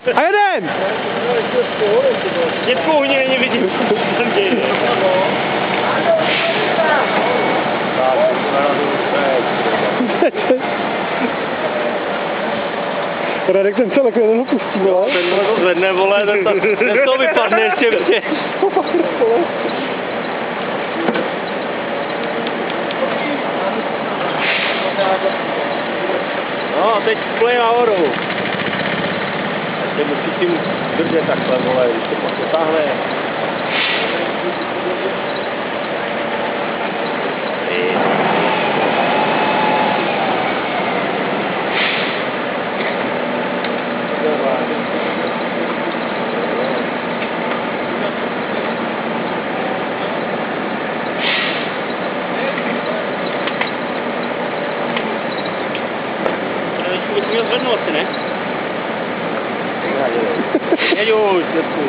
A jeden! Dětku hodně není vidím, co se tam děje. Radek ten celek jeden ho pustí, vole. Ten to zvedne, vole, ten to vypadne ještě vtě. No, teď plej nahoru. Teď musí tím držet takhle, vole, když to pak dotáhne. Měl zvednout asi, ne? Jeď už, dětku.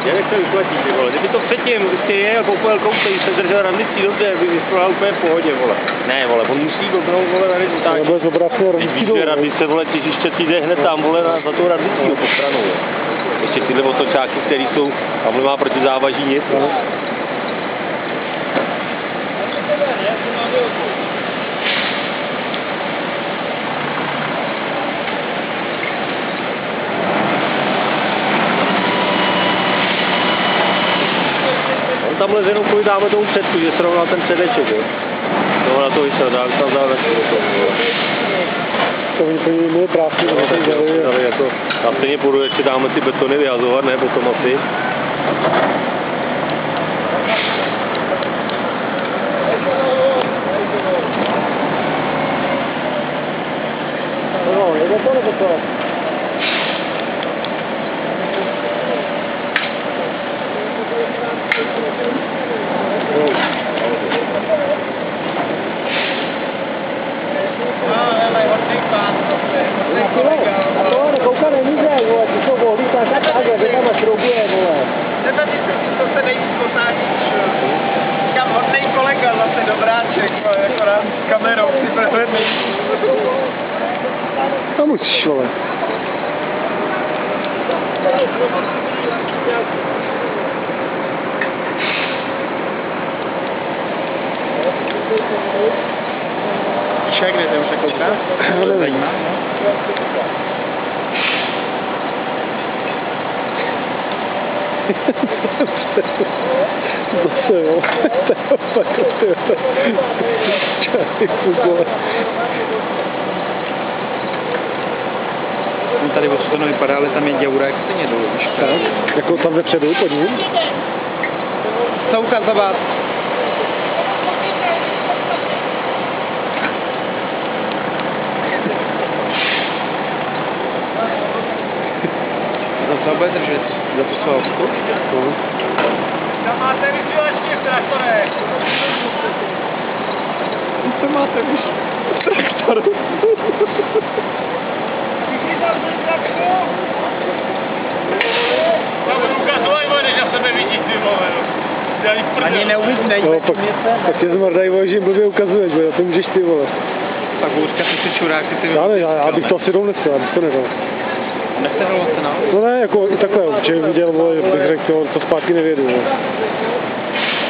Jak se vyplatí, ty vole, kdyby to předtím jel, koupil koupej, se držel radlicí dobře, by vystrojil úplně v pohodě, vole. Ne, vole, on musí koupnout, vole, na rezultáti. Nebo je obráceně radlicí dolů. Radlice, vole, těžiště ty jde hned tam, vole, za tou radlicí, po stranou, jo. Ještě tyhle otočáky, které jsou, tam nemá proti závaží nic, no. Tamhle jenom kvůli dáme tomu předku, že srovnal ten předeček, jo. No na to vyšel, dám tam závěrku do toho. To úplně jiné práci, no, ale jako, tam stejně půjdu, ještě dáme ty betony vyhazovat, ne, potom asi. No, je to nebo to? S kamerou si prohledný. Tam musíš, vole. Víš, kde to už se kouká? To zajímá, Zase, jo. On tady to nevypadá, ale tam je děura, jak stejně dolů, víš? Tak, jako tam vepředu pod ním. Co ukazovat? Za co bude držet? Za tu svalku? Tam máte vysílačky v traktorech. Co máte víš? Traktor. Já budu ukazovat, než na sebe vidí, ty vole. Ani neuvidí, No, pak tě zmardají, vole, že jim blbě ukazuješ, vole, to můžeš ty, vole. Pak Bůřka si čuráky, ty Já bych to asi donesl, abych to nedal. Nesehralo se, no? No ne, jako i takhle, že viděl, vole, bych řekl, to zpátky nevědu, vole.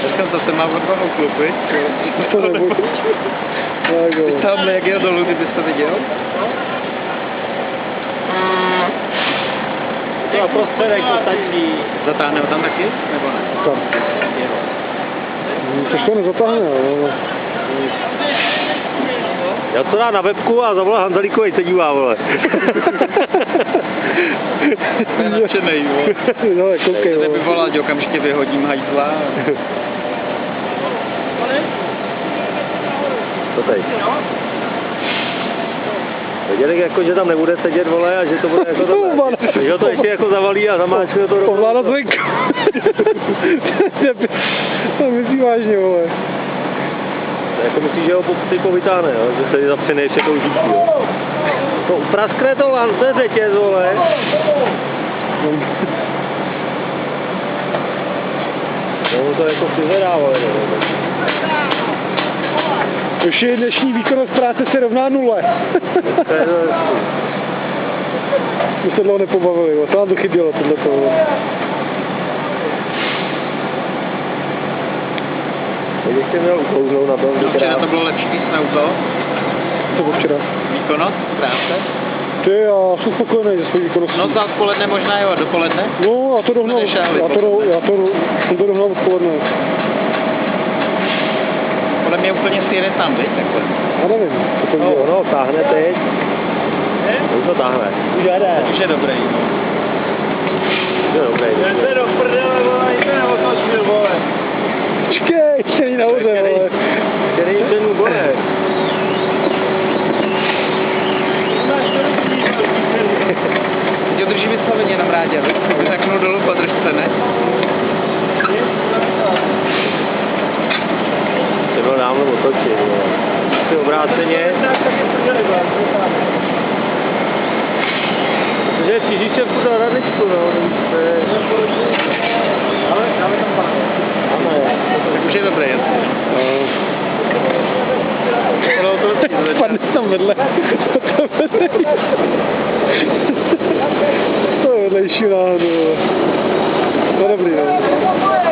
Dneska zase má odvahu klupy. To nebudu. Tak jo. Tam jak jel dolů, ty bys to viděl? To prostředek to stačí. Zatáhne ho tam taky? Nebo ne? Tam. To nezatáhne, ale... Já to dá na webku a zavolá Hanzalíkovi, se dívá, vole. Je nadšenej, vole. No, koukej, vole. Kdyby volal, že okamžitě vyhodím hajzla. To teď. Dělek jako, že tam nebude sedět, vole, a že to bude jako tohle. Že ho to ještě jako zavalí a zamáčkne to rovnou. Ovládá zvenku. To myslí vážně, vole. Jako myslíš, že ho po vytáhne, jo? Že se zapřene ještě tou žítí, jo? No, praskne to lance řetěz, vole. No, to jako přizvedá, vole. Už je dnešní výkonnost práce se rovná 0. My se dlouho nepobavili, to nám to chybělo, tohleto. Když jsi měl uklouznout na tom, Včera to bylo lepší, když jsme u toho. To bylo včera. Výkonnost práce. Ty, já jsem spokojený ze svojí výkonností. No za odpoledne možná jo, a dopoledne? No, já to dohnal, jsem to dohnal odpoledne. Podle mě úplně si jede tam, viď? Takhle. Já nevím, co to dělá. No, táhne teď. Už to táhne. Už jede. Už je dobrý. Už je dobrý. Jde do prdele, vole, jde na otočil, vole. Čekej, který nahoře, vole. Který ten bude? Teď ho drží vystaveně na brádě, viď? Taknou dolů po držce, ne? To bylo dávno otočit, ty obráceně. Protože přijíždíš se furt na radničku, no. Ale dáme tam pán. Ano, Tak už je dobré, jasně. Padne tam vedle. To je vedlejší náhodou. To je dobrý, no.